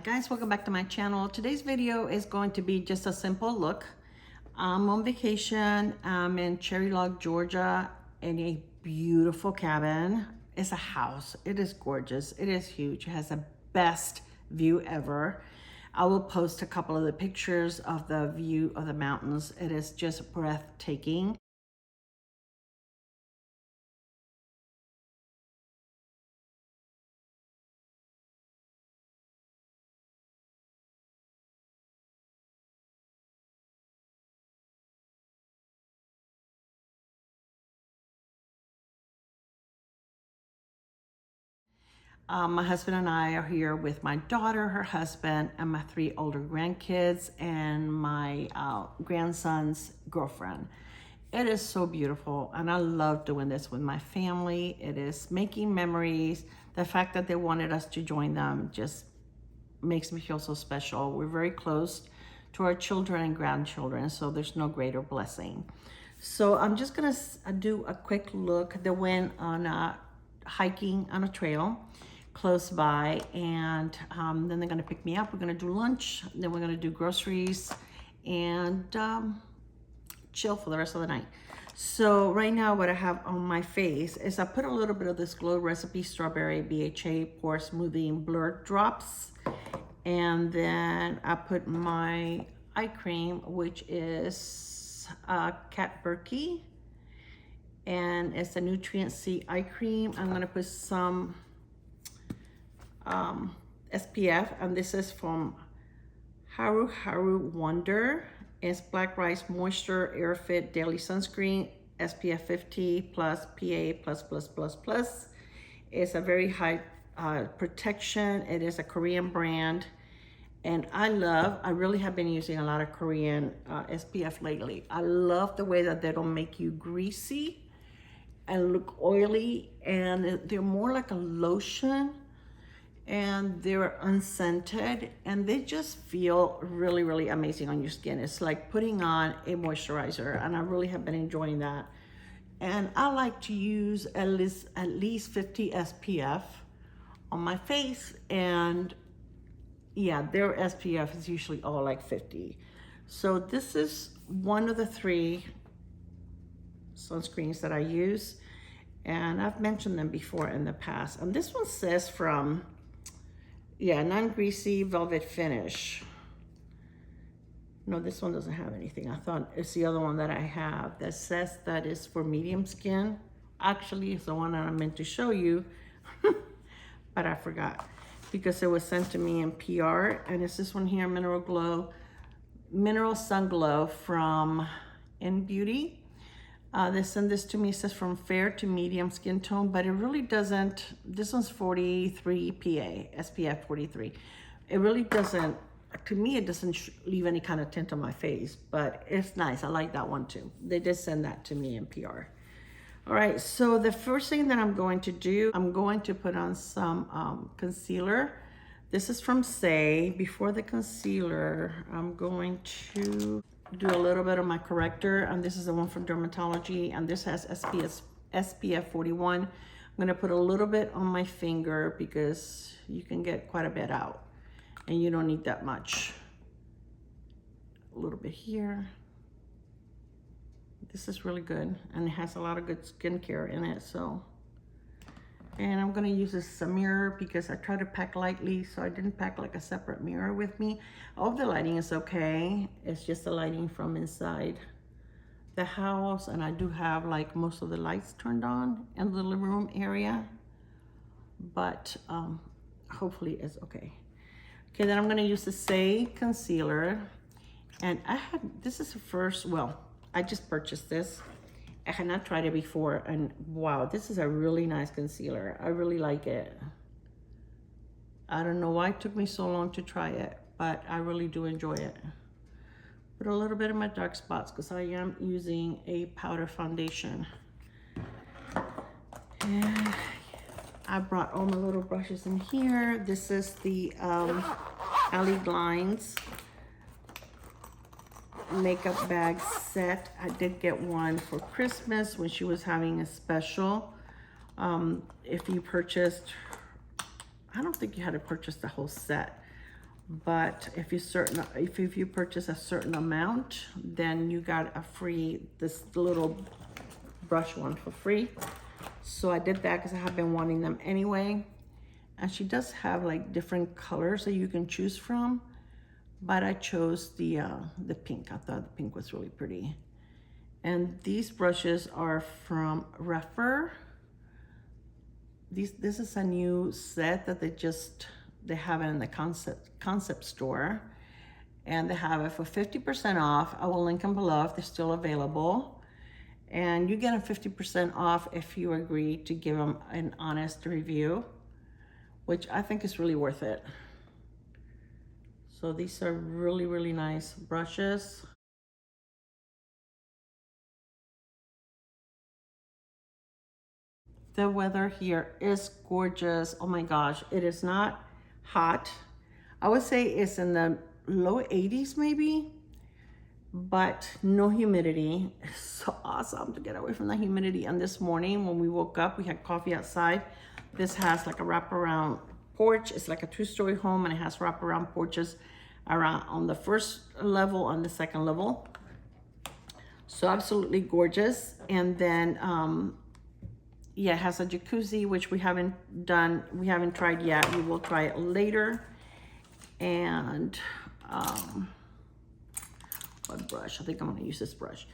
Guys, welcome back to my channel. Today's video is going to be just a simple look. I'm on vacation. I'm in Cherry Log, Georgia, in a beautiful cabin. It's a house. It is gorgeous. It is huge. It has the best view ever. I will post a couple of the pictures of the view of the mountains. It is just breathtaking. My husband and I are here with my daughter, her husband, and my 3 older grandkids, and my grandson's girlfriend. It is so beautiful, and I love doing this with my family. It is making memories. The fact that they wanted us to join them just makes me feel so special. We're very close to our children and grandchildren, so there's no greater blessing. So I'm just gonna do a quick look. They went on hiking on a trail close by, and then they're gonna pick me up. We're gonna do lunch, then we're gonna do groceries, and chill for the rest of the night. So right now what I have on my face is I put a little bit of this Glow Recipe Strawberry BHA Pore Smoothing Blur Drops, and then I put my eye cream, which is Cat Berkey, and it's a Nutrient C eye cream. I'm gonna put some SPF, and this is from Haru Wonder. It's Black Rice Moisture Airfit Daily Sunscreen, SPF 50 plus PA plus. It's a very high protection. It is a Korean brand, and I really have been using a lot of Korean SPF lately. I love the way that they don't make you greasy and look oily, and they're more like a lotion, and they're unscented, and they just feel really, really amazing on your skin. It's like putting on a moisturizer, and I really have been enjoying that. And I like to use at least 50 SPF on my face, and yeah, their SPF is usually all like 50. So this is one of the 3 sunscreens that I use, and I've mentioned them before in the past. And this one says from, non-greasy velvet finish. No, this one doesn't have anything. I thought it's the other one that I have that says that is for medium skin. Actually, it's the one that I meant to show you, but I forgot because it was sent to me in PR, and it's this one here, Mineral Sun Glow from In Beauty. They sent this to me. It says from fair to medium skin tone, but it really doesn't. This one's 43 PA, SPF 43. It really doesn't, to me, it doesn't leave any kind of tint on my face, but it's nice. I like that one too. They did send that to me in PR. All right, so the first thing that I'm going to do, I'm going to put on some concealer. This is from Say. Before the concealer, I'm going to do a little bit of my corrector, and this is the one from Dermatology, and this has SPF 41. I'm gonna put a little bit on my finger because you can get quite a bit out, and you don't need that much. A little bit here. This is really good, and it has a lot of good skincare in it. So, and I'm gonna use this mirror because I try to pack lightly, so I didn't pack like a separate mirror with me. All the lighting is okay. It's just the lighting from inside the house, and I do have like most of the lights turned on in the living room area, but hopefully it's okay. Okay, then I'm gonna use the Say concealer, and this is the first, I just purchased this. I had not tried it before, and wow, this is a really nice concealer. I really like it. I don't know why it took me so long to try it, but I really do enjoy it. Put a little bit of my dark spots because I am using a powder foundation. And I brought all my little brushes in here. This is the Ali Glines makeup bag set. I did get one for Christmas when she was having a special. If you purchased, I don't think you had to purchase the whole set, But if you purchase a certain amount, then you got a free, this little brush one for free. So I did that because I have been wanting them anyway. And she does have like different colors that you can choose from, but I chose the pink. I thought the pink was really pretty. And these brushes are from REPHR. This is a new set that they have it in the concept store, and they have it for 50% off. I will link them below if they're still available. And you get a 50% off if you agree to give them an honest review, which I think is really worth it. So these are really, really nice brushes. The weather here is gorgeous. Oh my gosh, it is not hot. I would say it's in the low 80s maybe, but no humidity. It's so awesome to get away from the humidity. And this morning when we woke up, we had coffee outside. This has like a wraparound porch. It's like a 2-story home, and it has wraparound porches around on the first level and the second level. So absolutely gorgeous. And then yeah, it has a jacuzzi, which we haven't tried yet. We will try it later. And what brush? I think I'm gonna use this brush.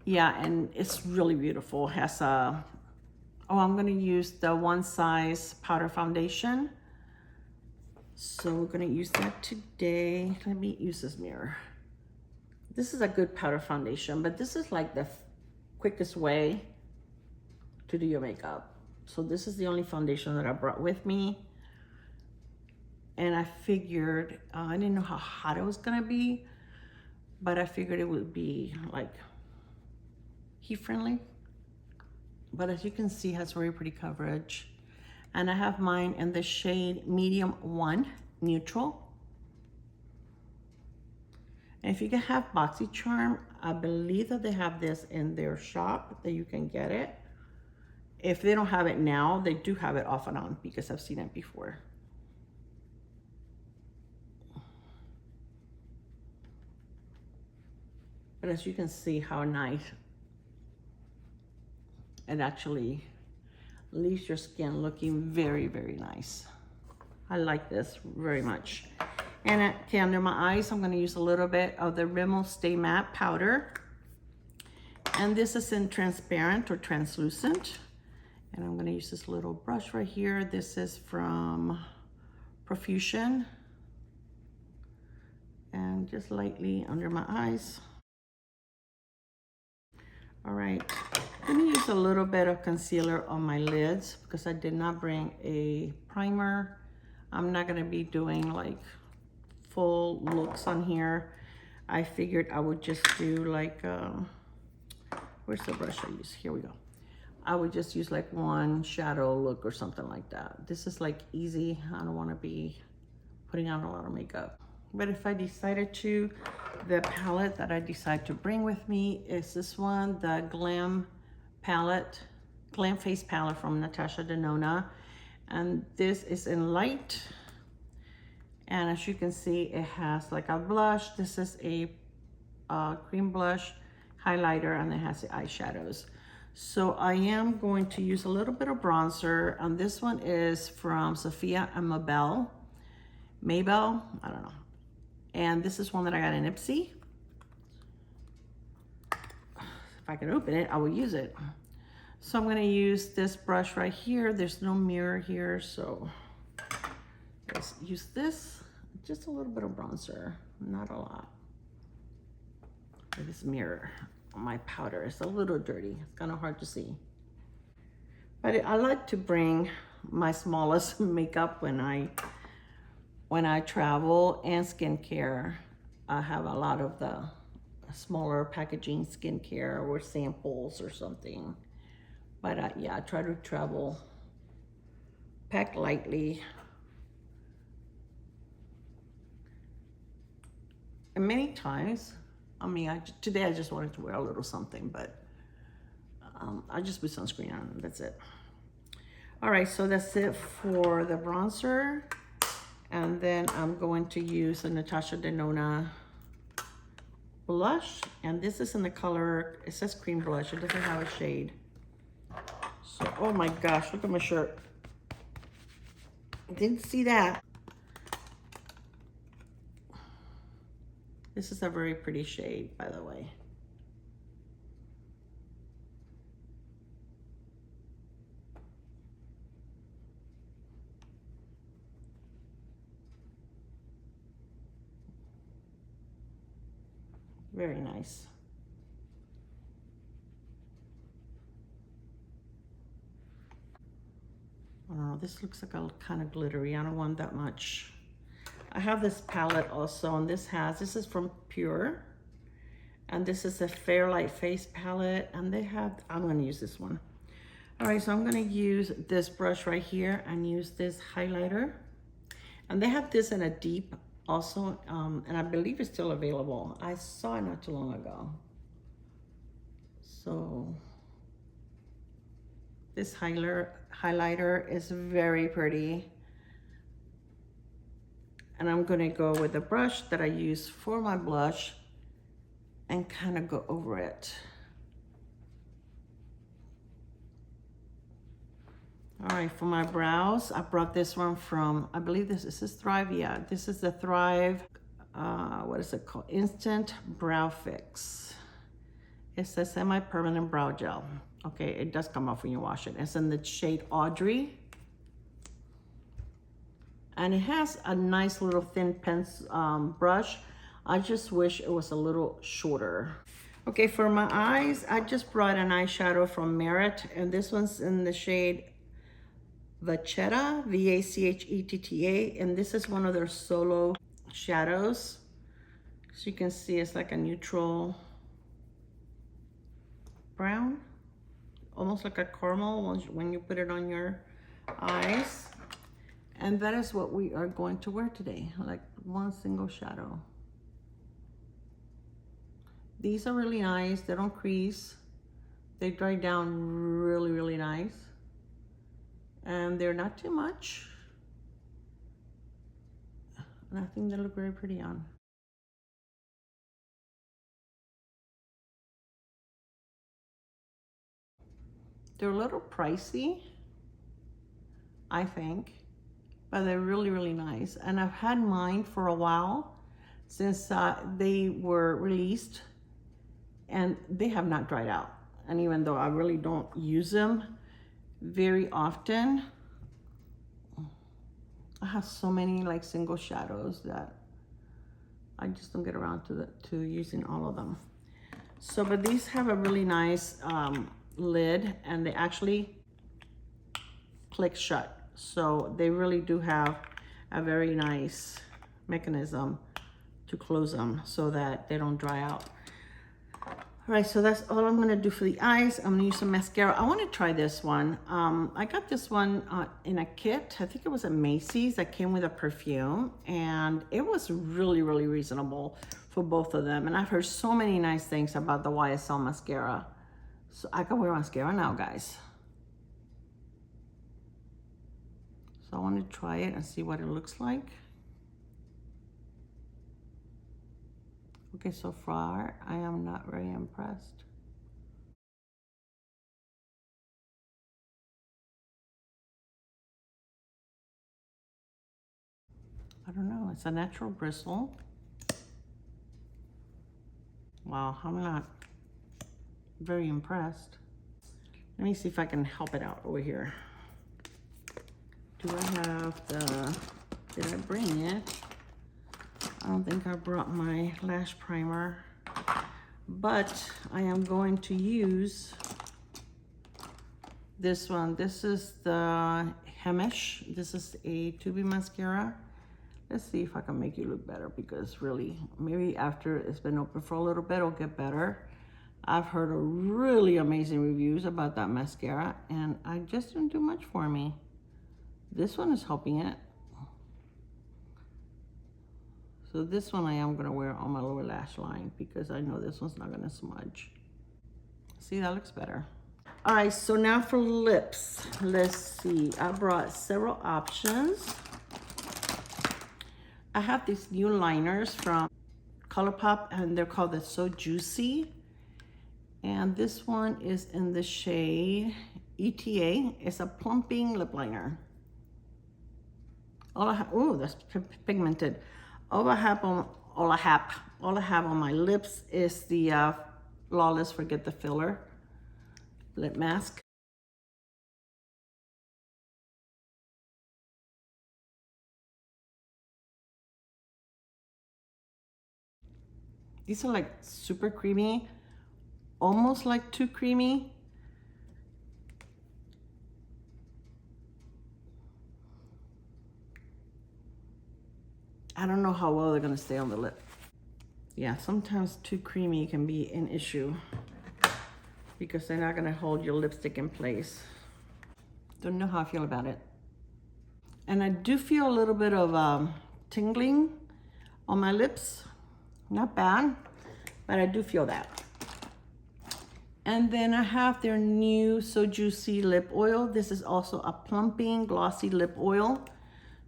Yeah, and it's really beautiful. It has a, I'm gonna use the One Size powder foundation. So we're gonna use that today. Let me use this mirror. This is a good powder foundation, but this is like the quickest way to do your makeup. So this is the only foundation that I brought with me. And I figured, I didn't know how hot it was gonna be, but I figured it would be like heat friendly. But as you can see, it has very pretty coverage. And I have mine in the shade Medium 1, Neutral. And if you can have Boxycharm, I believe that they have this in their shop that you can get it. If they don't have it now, they do have it off and on because I've seen it before. But as you can see how nice it actually leaves your skin looking very, very nice. I like this very much. And okay, under my eyes, I'm gonna use a little bit of the Rimmel Stay Matte powder. And this is in transparent or translucent. And I'm gonna use this little brush right here. This is from Profusion. And just lightly under my eyes. All right, let me use a little bit of concealer on my lids because I did not bring a primer. I'm not gonna be doing like full looks on here. I figured I would just do like, where's the brush I use? Here we go. I would just use like one shadow look or something like that. This is like easy. I don't wanna be putting on a lot of makeup. But if I decided to, the palette that I decide to bring with me is this one, the Glam Face palette from Natasha Denona. And this is in light. And as you can see, it has like a blush. This is a cream blush, highlighter, and it has the eyeshadows. So I am going to use a little bit of bronzer. And this one is from Sophia and Mabel, I don't know. And this is one that I got in Ipsy. If I can open it, I will use it. So I'm gonna use this brush right here. There's no mirror here, so let's use this. Just a little bit of bronzer, not a lot. This mirror on my powder is a little dirty. It's kind of hard to see. But I like to bring my smallest makeup when I travel, and skincare. I have a lot of the smaller packaging skincare or samples or something. But yeah, I try to travel packed lightly. And many times, I mean, today I just wanted to wear a little something, but I just put sunscreen on and that's it. All right, so that's it for the bronzer. And then I'm going to use a Natasha Denona blush. And this is in the color, it says cream blush. It doesn't have a shade. So, oh my gosh, look at my shirt. Didn't see that. This is a very pretty shade, by the way. Very nice. I don't know, this looks like a kind of glittery. I don't want that much. I have this palette also, and this is from Pure. And this is a Fairlight Face palette, and they have, I'm gonna use this one. All right, so I'm gonna use this brush right here and use this highlighter. And they have this in a deep also, and I believe it's still available. I saw it not too long ago. So this highlighter is very pretty. And I'm gonna go with the brush that I use for my blush and kind of go over it. All right, for my brows, I brought this one from, I believe this is Thrive. Yeah, this is the Thrive, what is it called? Instant Brow Fix. It's a semi-permanent brow gel. Okay, it does come off when you wash it. It's in the shade Audrey. And it has a nice little thin brush. I just wish it was a little shorter. Okay, for my eyes, I just brought an eyeshadow from Merit, and this one's in the shade Vachetta, V-A-C-H-E-T-T-A, and this is one of their solo shadows. So you can see it's like a neutral brown, almost like a caramel when you put it on your eyes. And that is what we are going to wear today, like one single shadow. These are really nice, they don't crease. They dry down really, really nice. And they're not too much. And I think they look very pretty on. They're a little pricey, I think, but they're really, really nice. And I've had mine for a while since they were released, and they have not dried out. And even though I really don't use them very often, I have so many like single shadows that I just don't get around to using all of them. So, but these have a really nice lid, and they actually click shut. So they really do have a very nice mechanism to close them so that they don't dry out. All right, so that's all I'm gonna do for the eyes. I'm gonna use some mascara. I wanna try this one. I got this one in a kit. I think it was at Macy's that came with a perfume, and it was really, really reasonable for both of them. And I've heard so many nice things about the YSL mascara. So I can wear mascara now, guys. So I wanna try it and see what it looks like. Okay, so far, I am not very impressed. I don't know, it's a natural bristle. Wow, I'm not very impressed. Let me see if I can help it out over here. Do I have did I bring it? I don't think I brought my lash primer, but I am going to use this one. This is the Hemish. This is a 2B mascara. Let's see if I can make you look better, because really, maybe after it's been open for a little bit, it'll get better. I've heard really amazing reviews about that mascara, and I just didn't do much for me. This one is helping it. So this one I am gonna wear on my lower lash line because I know this one's not gonna smudge. See, that looks better. All right, so now for lips. Let's see, I brought several options. I have these new liners from ColourPop, and they're called the So Juicy. And this one is in the shade ETA. It's a plumping lip liner. All I have, oh, that's pigmented. All I have on my lips is the Flawless Forget the Filler lip mask. These are like super creamy, almost like too creamy. I don't know how well they're gonna stay on the lip. Yeah, sometimes too creamy can be an issue because they're not gonna hold your lipstick in place. Don't know how I feel about it. And I do feel a little bit of tingling on my lips. Not bad, but I do feel that. And then I have their new So Juicy lip oil. This is also a plumping glossy lip oil.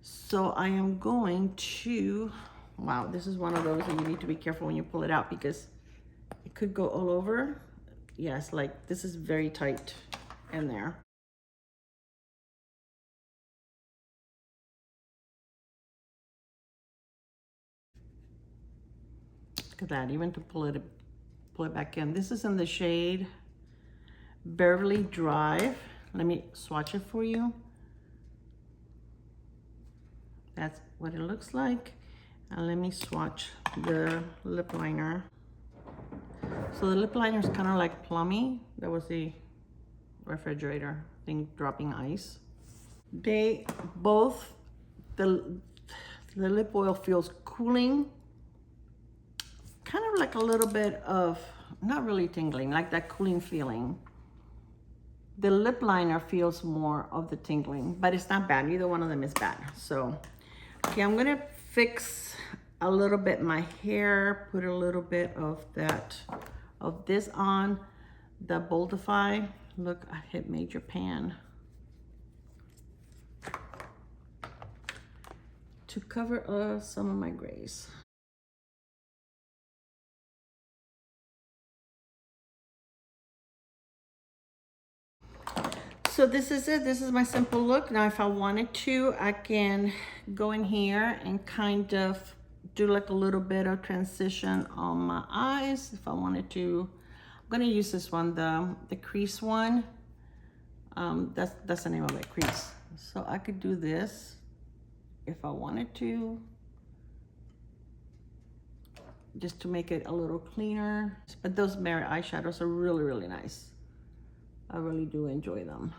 So I am going to, wow, this is one of those that you need to be careful when you pull it out because it could go all over. Yes, like this is very tight in there. Look at that, even to pull it back in. This is in the shade Beverly Drive. Let me swatch it for you. That's what it looks like. And let me swatch the lip liner. So the lip liner is kind of like plummy. That was the refrigerator thing dropping ice. They both, the lip oil feels cooling, kind of like a little bit of, not really tingling, like that cooling feeling. The lip liner feels more of the tingling, but it's not bad. Neither one of them is bad. So, okay, I'm gonna fix a little bit my hair, put a little bit of this on, the Boldify. Look, I hit Major Pan. To cover some of my grays. So this is it. This is my simple look. Now, if I wanted to, I can go in here and kind of do like a little bit of transition on my eyes. If I wanted to, I'm gonna use this one, the crease one. That's the name of it, crease. So I could do this if I wanted to, just to make it a little cleaner. But those Merit eyeshadows are really, really nice. I really do enjoy them.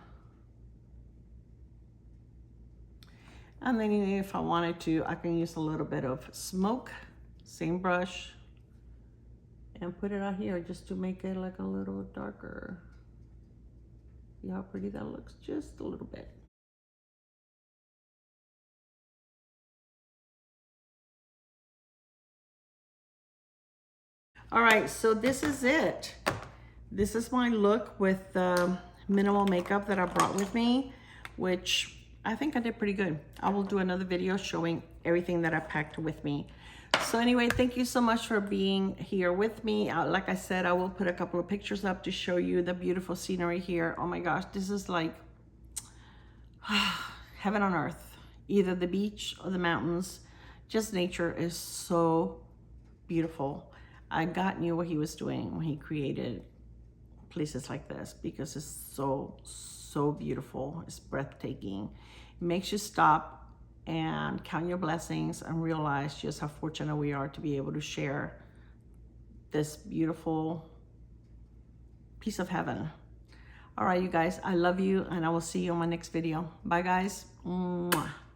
And then if I wanted to, I can use a little bit of smoke, same brush, and put it out here just to make it like a little darker. See how pretty that looks? Just a little bit. All right, so this is it. This is my look with minimal makeup that I brought with me, which I think I did pretty good. I will do another video showing everything that I packed with me. So anyway, thank you so much for being here with me. Like I said, I will put a couple of pictures up to show you the beautiful scenery here. Oh my gosh, this is like heaven on earth. Either the beach or the mountains. Just nature is so beautiful. God knew what he was doing when he created places like this because it's so beautiful. It's breathtaking. It makes you stop and count your blessings and realize just how fortunate we are to be able to share this beautiful piece of heaven. All right, you guys, I love you, and I will see you on my next video. Bye, guys. Mwah.